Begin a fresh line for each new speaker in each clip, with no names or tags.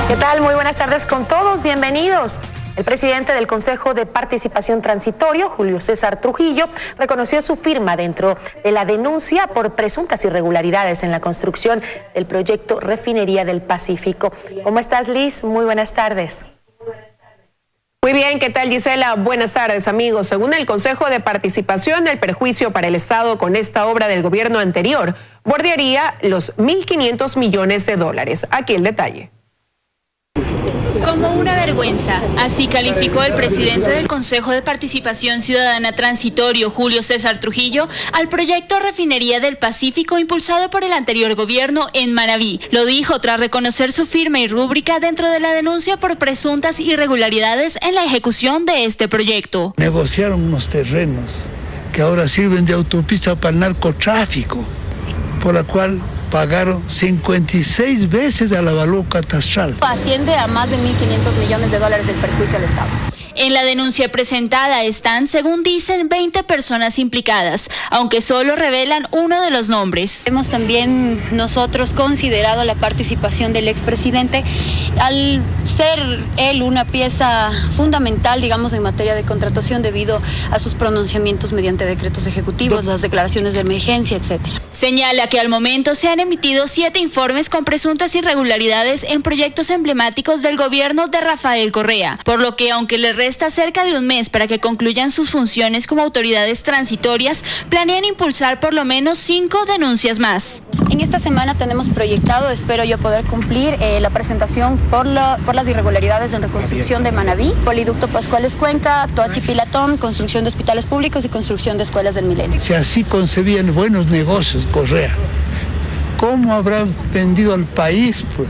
¿Qué tal? Muy buenas tardes con todos, bienvenidos. El presidente del Consejo de Participación Transitorio, Julio César Trujillo, reconoció su firma dentro de la denuncia por presuntas irregularidades en la construcción del proyecto Refinería del Pacífico. ¿Cómo estás, Liz? Muy buenas tardes.
Muy bien, ¿qué tal, Gisela? Buenas tardes, amigos. Según el Consejo de Participación, el perjuicio para el Estado con esta obra del gobierno anterior bordearía los 1.500 millones de dólares. Aquí el detalle.
Como una vergüenza, así calificó el presidente del Consejo de Participación Ciudadana Transitorio, Julio César Trujillo, al proyecto Refinería del Pacífico impulsado por el anterior gobierno en Manabí. Lo dijo tras reconocer su firma y rúbrica dentro de la denuncia por presuntas irregularidades en la ejecución de este proyecto.
Negociaron unos terrenos que ahora sirven de autopista para el narcotráfico, por la cual pagaron 56 veces al avalúo catastral.
Asciende a más de 1.500 millones de dólares del perjuicio al Estado.
En la denuncia presentada están, según dicen, 20 personas implicadas, aunque solo revelan uno de los nombres.
Hemos también nosotros considerado la participación del expresidente al ser él una pieza fundamental, digamos, en materia de contratación debido a sus pronunciamientos mediante decretos ejecutivos, las declaraciones de emergencia, etcétera.
Señala que al momento se han emitido 7 informes con presuntas irregularidades en proyectos emblemáticos del gobierno de Rafael Correa, por lo que aunque le resta cerca de un mes para que concluyan sus funciones como autoridades transitorias, planean impulsar por lo menos 5 denuncias más.
En esta semana tenemos proyectado, espero yo poder cumplir, la presentación por las irregularidades en reconstrucción de Manabí, Poliducto Pascuales Cuenca, Toachi Pilatón, construcción de hospitales públicos y construcción de escuelas del milenio.
Si así concebían buenos negocios, Correa, ¿cómo habrá vendido al país? Pues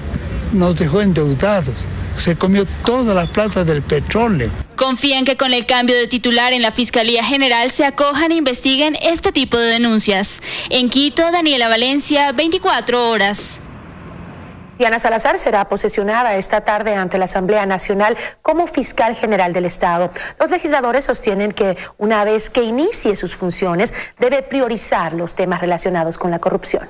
nos dejó endeudados, se comió toda la plata del petróleo.
Confían que con el cambio de titular en la Fiscalía General se acojan e investiguen este tipo de denuncias. En Quito, Daniela Valencia, 24 horas.
Diana Salazar será posesionada esta tarde ante la Asamblea Nacional como fiscal general del Estado. Los legisladores sostienen que una vez que inicie sus funciones debe priorizar los temas relacionados con la corrupción.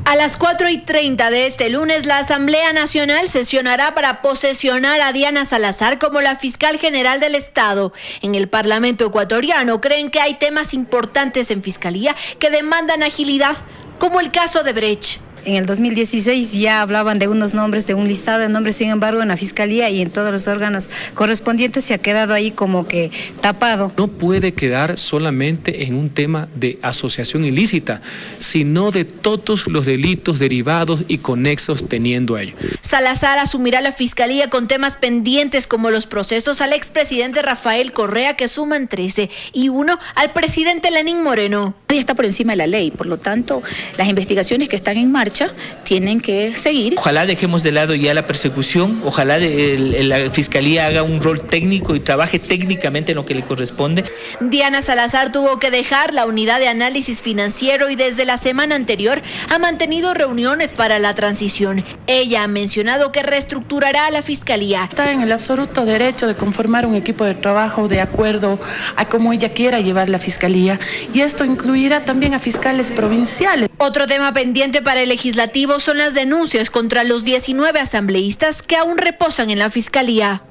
A las 4:30 de este lunes, la Asamblea Nacional sesionará para posesionar a Diana Salazar como la fiscal general del Estado. En el Parlamento ecuatoriano creen que hay temas importantes en Fiscalía que demandan agilidad, como el caso de Brecht.
En el 2016 ya hablaban de unos nombres, de un listado de nombres, sin embargo en la Fiscalía y en todos los órganos correspondientes se ha quedado ahí como que tapado.
No puede quedar solamente en un tema de asociación ilícita, sino de todos los delitos derivados y conexos teniendo a ello.
Salazar asumirá la Fiscalía con temas pendientes como los procesos al expresidente Rafael Correa, que suman 13, y uno al presidente Lenín Moreno.
Nadie está por encima de la ley, por lo tanto, las investigaciones que están en marcha tienen que seguir.
Ojalá dejemos de lado ya la persecución, ojalá la Fiscalía haga un rol técnico y trabaje técnicamente en lo que le corresponde.
Diana Salazar tuvo que dejar la unidad de análisis financiero y desde la semana anterior ha mantenido reuniones para la transición. Ella ha mencionado que reestructurará a la Fiscalía.
Está en el absoluto derecho de conformar un equipo de trabajo de acuerdo a cómo ella quiera llevar la Fiscalía, y esto incluirá también a fiscales provinciales.
Otro tema pendiente para el legislativo son las denuncias contra los 19 asambleístas que aún reposan en la Fiscalía.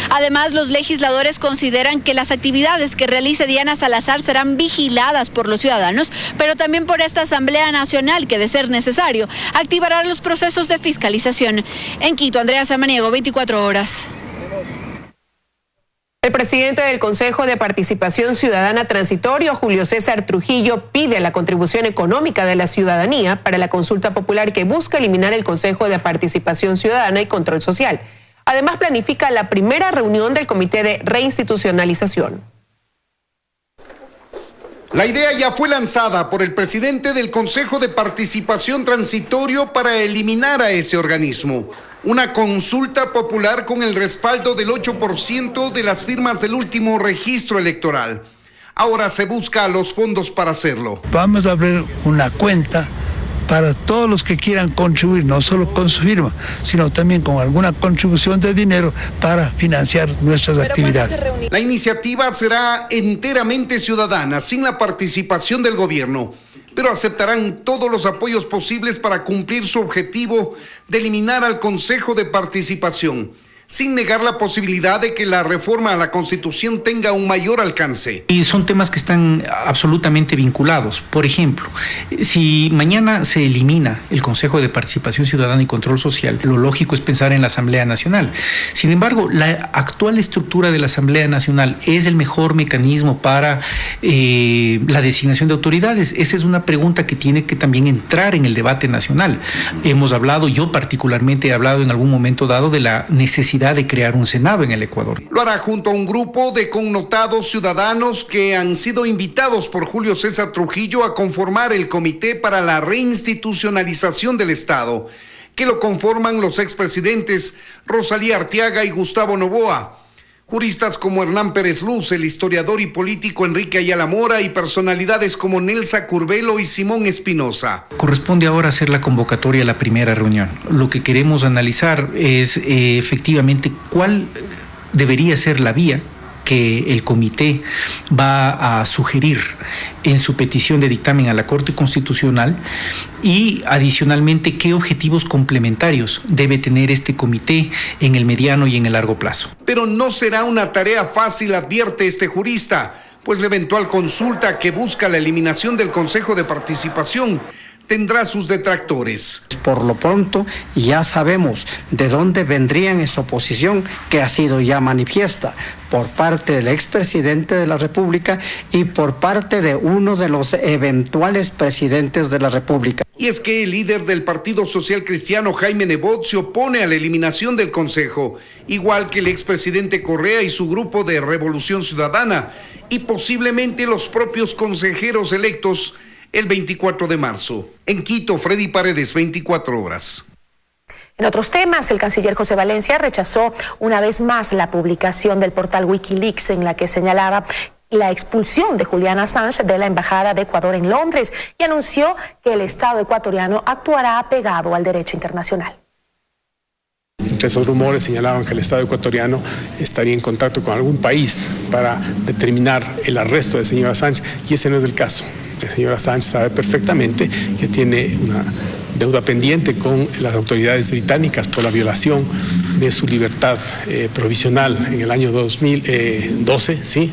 Además, los legisladores consideran que las actividades que realice Diana Salazar serán vigiladas por los ciudadanos, pero también por esta Asamblea Nacional que, de ser necesario, activará los procesos de fiscalización. En Quito, Andrea Samaniego, 24 horas.
El presidente del Consejo de Participación Ciudadana Transitorio, Julio César Trujillo, pide la contribución económica de la ciudadanía para la consulta popular que busca eliminar el Consejo de Participación Ciudadana y Control Social. Además, planifica la primera reunión del Comité de Reinstitucionalización.
La idea ya fue lanzada por el presidente del Consejo de Participación Transitorio para eliminar a ese organismo. Una consulta popular con el respaldo del 8% de las firmas del último registro electoral. Ahora se busca los fondos para hacerlo.
Vamos a abrir una cuenta para todos los que quieran contribuir, no solo con su firma, sino también con alguna contribución de dinero para financiar nuestras actividades.
La iniciativa será enteramente ciudadana, sin la participación del gobierno. pero aceptarán todos los apoyos posibles para cumplir su objetivo de eliminar al Consejo de Participación, sin negar la posibilidad de que la reforma a la Constitución tenga un mayor alcance.
Y son temas que están absolutamente vinculados. Por ejemplo, si mañana se elimina el Consejo de Participación Ciudadana y Control Social, lo lógico es pensar en la Asamblea Nacional. Sin embargo, la actual estructura de la Asamblea Nacional es el mejor mecanismo para la designación de autoridades. Esa es una pregunta que tiene que también entrar en el debate nacional. Hemos hablado, yo particularmente he hablado en algún momento dado de la necesidad de crear un Senado en el Ecuador.
Lo hará junto a un grupo de connotados ciudadanos que han sido invitados por Julio César Trujillo a conformar el Comité para la Reinstitucionalización del Estado, que lo conforman los expresidentes Rosalía Arteaga y Gustavo Noboa, juristas como Hernán Pérez Luz, el historiador y político Enrique Ayala Mora y personalidades como Nelsa Curvelo y Simón Espinosa.
Corresponde ahora hacer la convocatoria a la primera reunión. Lo que queremos analizar es efectivamente cuál debería ser la vía que el comité va a sugerir en su petición de dictamen a la Corte Constitucional y adicionalmente qué objetivos complementarios debe tener este comité en el mediano y en el largo plazo.
Pero no será una tarea fácil, advierte este jurista, pues la eventual consulta que busca la eliminación del Consejo de Participación tendrá sus detractores.
Por lo pronto ya sabemos de dónde vendrían esta oposición que ha sido ya manifiesta por parte del expresidente de la República y por parte de uno de los eventuales presidentes de la República.
Y es que el líder del Partido Social Cristiano, Jaime Nebot, se opone a la eliminación del Consejo, igual que el expresidente Correa y su grupo de Revolución Ciudadana, y posiblemente los propios consejeros electos el 24 de marzo. En Quito, Freddy Paredes, 24 horas.
En otros temas, el canciller José Valencia rechazó una vez más la publicación del portal Wikileaks en la que señalaba la expulsión de Julian Assange de la Embajada de Ecuador en Londres y anunció que el Estado ecuatoriano actuará apegado al derecho internacional.
Entre esos rumores señalaban que el Estado ecuatoriano estaría en contacto con algún país para determinar el arresto del señor Assange, y ese no es el caso. El señor Assange sabe perfectamente que tiene una deuda pendiente con las autoridades británicas por la violación de su libertad provisional en el año 2012, ¿sí?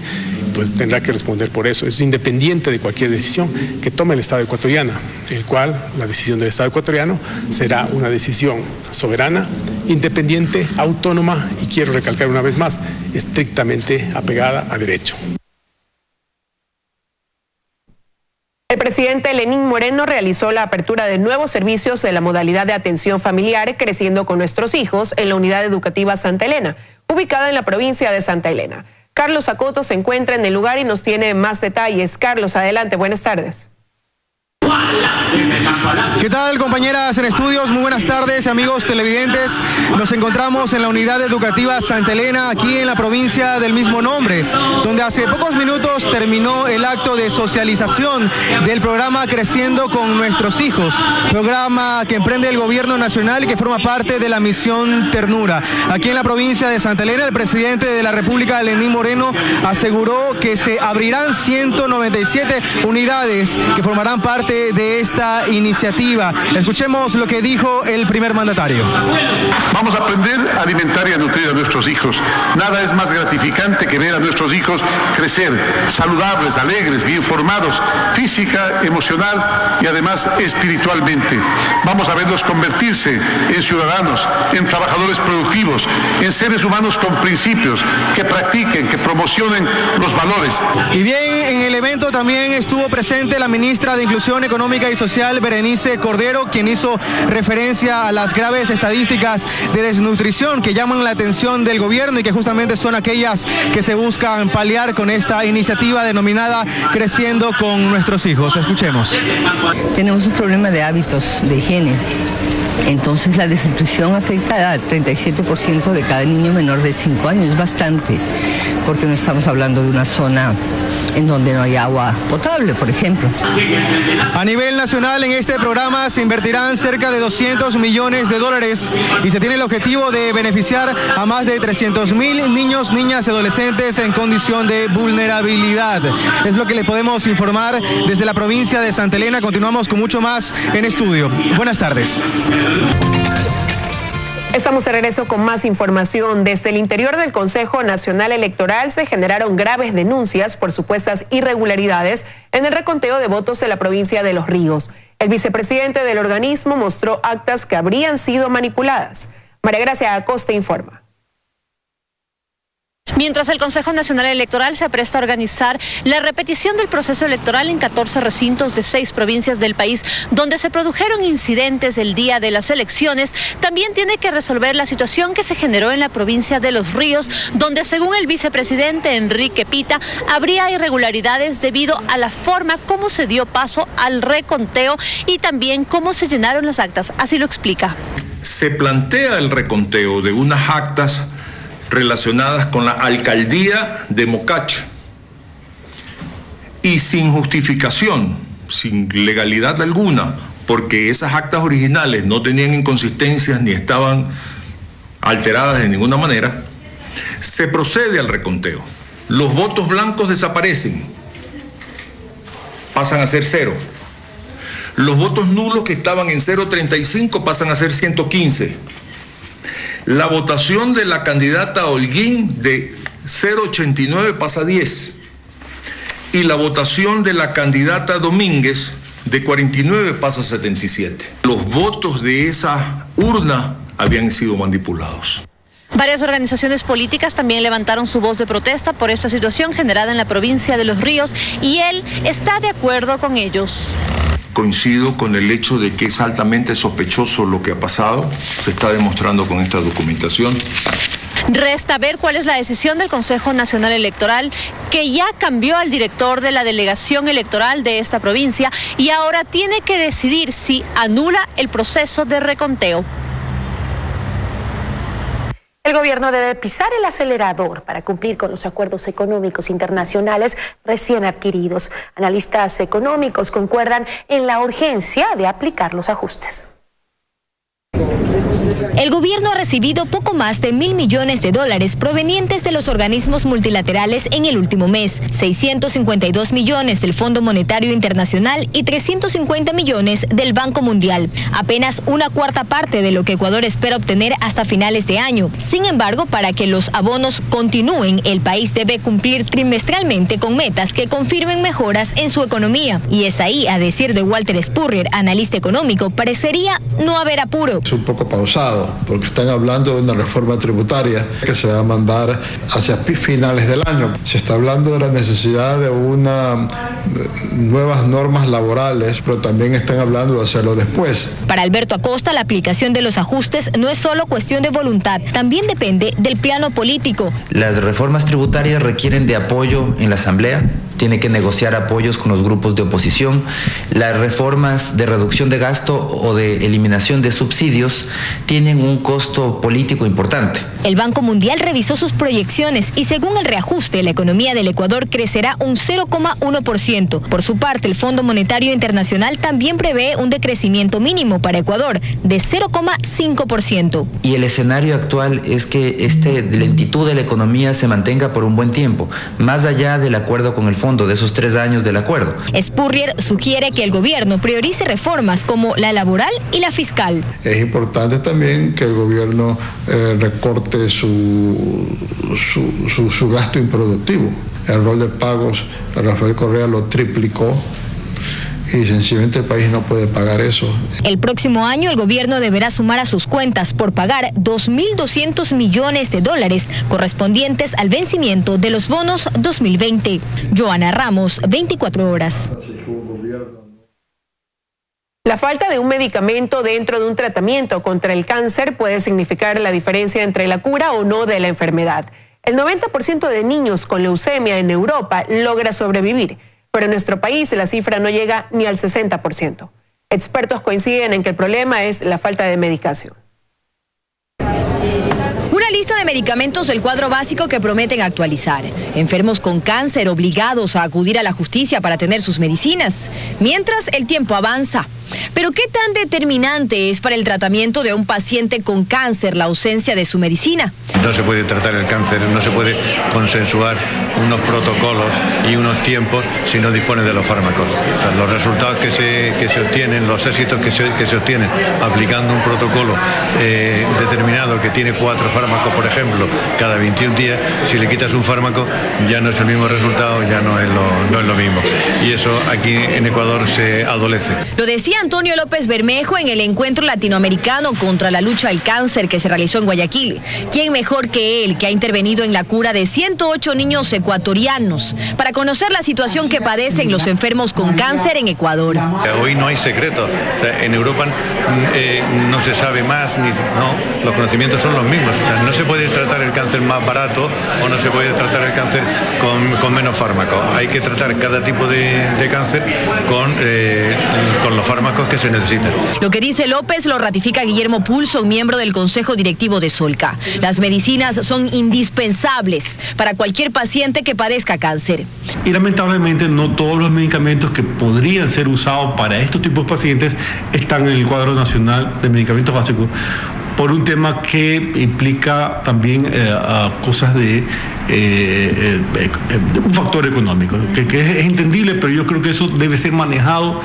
Pues tendrá que responder por eso. Es independiente de cualquier decisión que tome el Estado ecuatoriano, el cual la decisión del Estado ecuatoriano será una decisión soberana, independiente, autónoma y, quiero recalcar una vez más, estrictamente apegada a derecho.
El presidente Lenín Moreno realizó la apertura de nuevos servicios de la modalidad de atención familiar Creciendo con Nuestros Hijos en la Unidad Educativa Santa Elena, ubicada en la provincia de Santa Elena. Carlos Acoto se encuentra en el lugar y nos tiene más detalles. Carlos, adelante, buenas tardes.
¿Qué tal, compañeras en estudios? Muy buenas tardes, amigos televidentes. Nos encontramos en la Unidad Educativa Santa Elena, aquí en la provincia del mismo nombre, donde hace pocos minutos terminó el acto de socialización del programa Creciendo con Nuestros Hijos, programa que emprende el gobierno nacional y que forma parte de la misión Ternura. Aquí en la provincia de Santa Elena, el presidente de la República, Lenín Moreno, aseguró que se abrirán 197 unidades que formarán parte de esta iniciativa. Escuchemos lo que dijo el primer mandatario.
Vamos a aprender a alimentar y a nutrir a nuestros hijos. Nada es más gratificante que ver a nuestros hijos crecer saludables, alegres, bien formados, física, emocional y además espiritualmente. Vamos a verlos convertirse en ciudadanos, en trabajadores productivos, en seres humanos con principios, que practiquen, que promocionen los valores.
Y bien, en el evento también estuvo presente la ministra de Inclusión Económica y Social, Berenice Cordero, quien hizo referencia a las graves estadísticas de desnutrición que llaman la atención del gobierno y que justamente son aquellas que se buscan paliar con esta iniciativa denominada Creciendo con Nuestros Hijos. Escuchemos.
Tenemos un problema de hábitos, de higiene. Entonces la desnutrición afecta al 37% de cada niño menor de 5 años, es bastante, porque no estamos hablando de una zona en donde no hay agua potable, por ejemplo.
A nivel nacional, en este programa se invertirán cerca de 200 millones de dólares y se tiene el objetivo de beneficiar a más de 300,000 niños, niñas y adolescentes en condición de vulnerabilidad. Es lo que le podemos informar desde la provincia de Santa Elena. Continuamos con mucho más en estudio. Buenas tardes.
Estamos de regreso con más información. Desde el interior del Consejo Nacional Electoral se generaron graves denuncias por supuestas irregularidades en el reconteo de votos en la provincia de Los Ríos. El vicepresidente del organismo mostró actas que habrían sido manipuladas. María Gracia Acosta informa.
Mientras el Consejo Nacional Electoral se apresta a organizar la repetición del proceso electoral en 14 recintos de 6 provincias del país, donde se produjeron incidentes el día de las elecciones, también tiene que resolver la situación que se generó en la provincia de Los Ríos, donde según el vicepresidente Enrique Pita, habría irregularidades debido a la forma como se dio paso al reconteo y también cómo se llenaron las actas. Así lo explica.
Se plantea el reconteo de unas actas relacionadas con la alcaldía de Mocacha y sin justificación, sin legalidad alguna, porque esas actas originales no tenían inconsistencias ni estaban alteradas de ninguna manera, se procede al reconteo. Los votos blancos desaparecen, pasan a ser 0. Los votos nulos que estaban en 0.35 pasan a ser 115. La votación de la candidata Holguín de 0.89 pasa a 10. Y la votación de la candidata Domínguez de 49 pasa a 77. Los votos de esa urna habían sido manipulados.
Varias organizaciones políticas también levantaron su voz de protesta por esta situación generada en la provincia de Los Ríos y él está de acuerdo con ellos.
Coincido con el hecho de que es altamente sospechoso lo que ha pasado, se está demostrando con esta documentación.
Resta ver cuál es la decisión del Consejo Nacional Electoral, que ya cambió al director de la delegación electoral de esta provincia y ahora tiene que decidir si anula el proceso de reconteo.
El gobierno debe pisar el acelerador para cumplir con los acuerdos económicos internacionales recién adquiridos. Analistas económicos concuerdan en la urgencia de aplicar los ajustes.
El gobierno ha recibido poco más de $1.000 millones provenientes de los organismos multilaterales en el último mes, 652 millones del Fondo Monetario Internacional y 350 millones del Banco Mundial, apenas una cuarta parte de lo que Ecuador espera obtener hasta finales de año. Sin embargo, para que los abonos continúen, el país debe cumplir trimestralmente con metas que confirmen mejoras en su economía. Y es ahí, a decir de Walter Spurrier, analista económico, parecería no haber apuro.
Es un poco pausado, porque están hablando de una reforma tributaria que se va a mandar hacia finales del año. Se está hablando de la necesidad de nuevas normas laborales, pero también están hablando de hacerlo después.
Para Alberto Acosta, la aplicación de los ajustes no es solo cuestión de voluntad, también depende del plano político.
Las reformas tributarias requieren de apoyo en la Asamblea, tiene que negociar apoyos con los grupos de oposición. Las reformas de reducción de gasto o de eliminación de subsidios tienen un costo político importante.
El Banco Mundial revisó sus proyecciones y según el reajuste, la economía del Ecuador crecerá un 0,1%. Por su parte, el Fondo Monetario Internacional también prevé un decrecimiento mínimo para Ecuador de 0,5%.
Y el escenario actual es que esta lentitud de la economía se mantenga por un buen tiempo, más allá del acuerdo con el fondo, de esos 3 años del acuerdo.
Spurrier sugiere que el gobierno priorice reformas como la laboral y la fiscal.
Es importante también que el gobierno recorte su gasto improductivo. El rol de pagos, Rafael Correa lo triplicó. Y sencillamente el país no puede pagar eso.
El próximo año el gobierno deberá sumar a sus cuentas por pagar $2.200 millones correspondientes al vencimiento de los bonos 2020. Joana Ramos, 24 horas.
La falta de un medicamento dentro de un tratamiento contra el cáncer puede significar la diferencia entre la cura o no de la enfermedad. El 90% de niños con leucemia en Europa logra sobrevivir, pero en nuestro país la cifra no llega ni al 60%. Expertos coinciden en que el problema es la falta de medicación.
Una lista de medicamentos del cuadro básico que prometen actualizar. Enfermos con cáncer obligados a acudir a la justicia para tener sus medicinas, mientras el tiempo avanza. Pero ¿qué tan determinante es para el tratamiento de un paciente con cáncer la ausencia de su medicina?
No se puede tratar el cáncer, no se puede consensuar unos protocolos y unos tiempos si no dispone de los fármacos. O sea, los resultados que se obtienen, los éxitos que se obtienen aplicando un protocolo determinado que tiene 4 fármacos, por ejemplo, cada 21 días, si le quitas un fármaco ya no es el mismo resultado, ya no es lo mismo. Y eso aquí en Ecuador se adolece.
Lo decía Antonio López Bermejo en el encuentro latinoamericano contra la lucha al cáncer que se realizó en Guayaquil. ¿Quién mejor que él, que ha intervenido en la cura de 108 niños ecuatorianos, para conocer la situación que padecen los enfermos con cáncer en Ecuador?
Hoy no hay secreto. O sea, en Europa no se sabe más, los conocimientos son los mismos. O sea, no se puede tratar el cáncer más barato o no se puede tratar el cáncer con menos fármacos. Hay que tratar cada tipo de cáncer con los fármacos que se necesitan.
Lo que dice López lo ratifica Guillermo Pulso, miembro del Consejo Directivo de Solca. Las medicinas son indispensables para cualquier paciente que padezca cáncer.
Y lamentablemente no todos los medicamentos que podrían ser usados para estos tipos de pacientes están en el cuadro nacional de medicamentos básicos, por un tema que implica también cosas de un factor económico, que es entendible, pero yo creo que eso debe ser manejado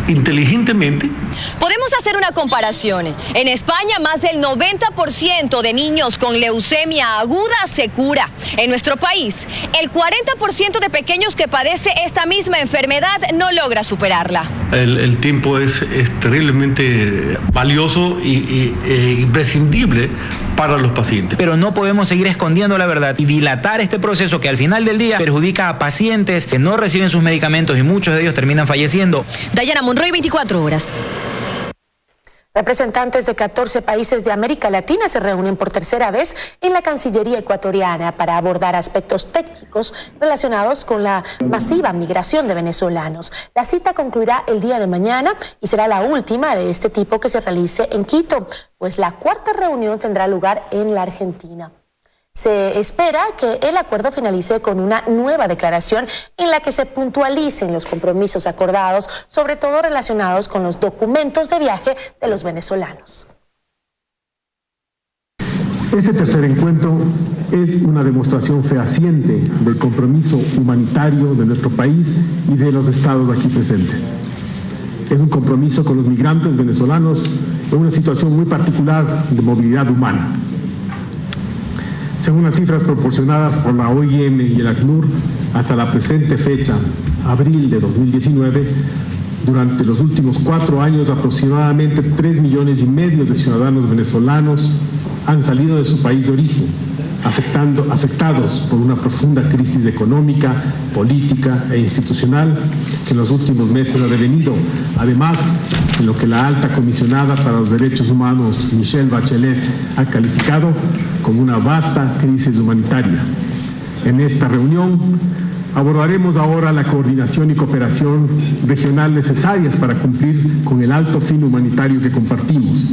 inteligentemente.
Podemos hacer una comparación. En España, más del 90% de niños con leucemia aguda se cura. En nuestro país, el 40% de pequeños que padece esta misma enfermedad no logra superarla.
El tiempo es terriblemente valioso e imprescindible para los pacientes.
Pero no podemos seguir escondiendo la verdad y dilatar este proceso que al final del día perjudica a pacientes que no reciben sus medicamentos y muchos de ellos terminan falleciendo.
Dayana Monroy, 24 horas.
Representantes de 14 países de América Latina se reúnen por tercera vez en la Cancillería ecuatoriana para abordar aspectos técnicos relacionados con la masiva migración de venezolanos. La cita concluirá el día de mañana y será la última de este tipo que se realice en Quito, pues la cuarta reunión tendrá lugar en la Argentina. Se espera que el acuerdo finalice con una nueva declaración en la que se puntualicen los compromisos acordados, sobre todo relacionados con los documentos de viaje de los venezolanos.
Este tercer encuentro es una demostración fehaciente del compromiso humanitario de nuestro país y de los estados aquí presentes. Es un compromiso con los migrantes venezolanos en una situación muy particular de movilidad humana. Según las cifras proporcionadas por la OIM y el ACNUR, hasta la presente fecha, abril de 2019, durante los últimos 4 años aproximadamente 3,5 millones de ciudadanos venezolanos han salido de su país de origen, afectados por una profunda crisis económica, política e institucional que en los últimos meses ha devenido, además, en lo que la alta comisionada para los derechos humanos, Michelle Bachelet, ha calificado como una vasta crisis humanitaria. En esta reunión abordaremos ahora la coordinación y cooperación regional necesarias para cumplir con el alto fin humanitario que compartimos.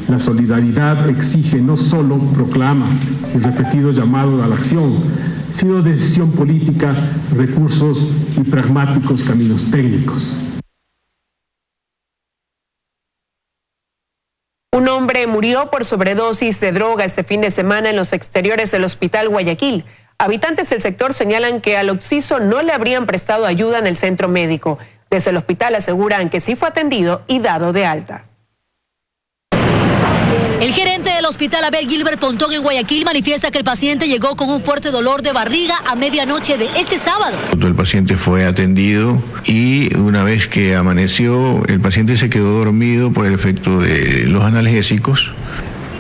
La solidaridad exige no solo proclamas y repetidos llamados a la acción, sino decisión política, recursos y pragmáticos caminos técnicos.
Un hombre murió por sobredosis de droga este fin de semana en los exteriores del Hospital Guayaquil. Habitantes del sector señalan que al occiso no le habrían prestado ayuda en el centro médico. Desde el hospital aseguran que sí fue atendido y dado de alta.
El gerente del hospital Abel Gilbert Pontón en Guayaquil manifiesta que el paciente llegó con un fuerte dolor de barriga a medianoche de este sábado.
El paciente fue atendido y una vez que amaneció, el paciente se quedó dormido por el efecto de los analgésicos.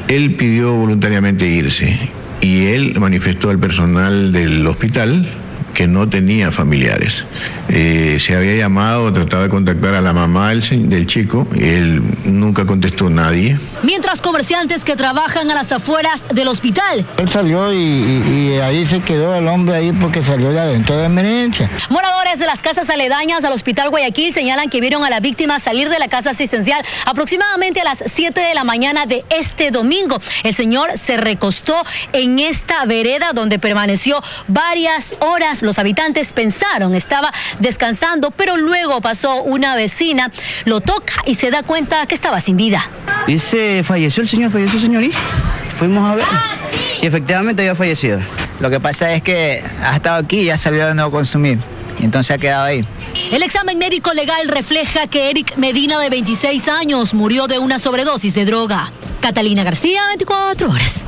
Él pidió voluntariamente irse y él manifestó al personal del hospital
que no tenía familiares. Se había llamado, trataba de contactar a la mamá del chico, y él nunca contestó nadie.
Mientras comerciantes que trabajan a las afueras del hospital.
Él salió y ahí se quedó el hombre ahí porque salió de adentro de emergencia.
Moradores de las casas aledañas al Hospital Guayaquil señalan que vieron a la víctima salir de la casa asistencial aproximadamente a las 7 de la mañana de este domingo. El señor se recostó en esta vereda donde permaneció varias horas. Los habitantes pensaron estaba descansando, pero luego pasó una vecina, lo toca y se da cuenta que estaba sin vida.
Falleció el señor y fuimos a ver y efectivamente había fallecido.
Lo que pasa es que ha estado aquí y ya salió de no consumir, y entonces ha quedado ahí.
El examen médico legal refleja que Eric Medina, de 26 años, murió de una sobredosis de droga. Catalina García, 24 horas.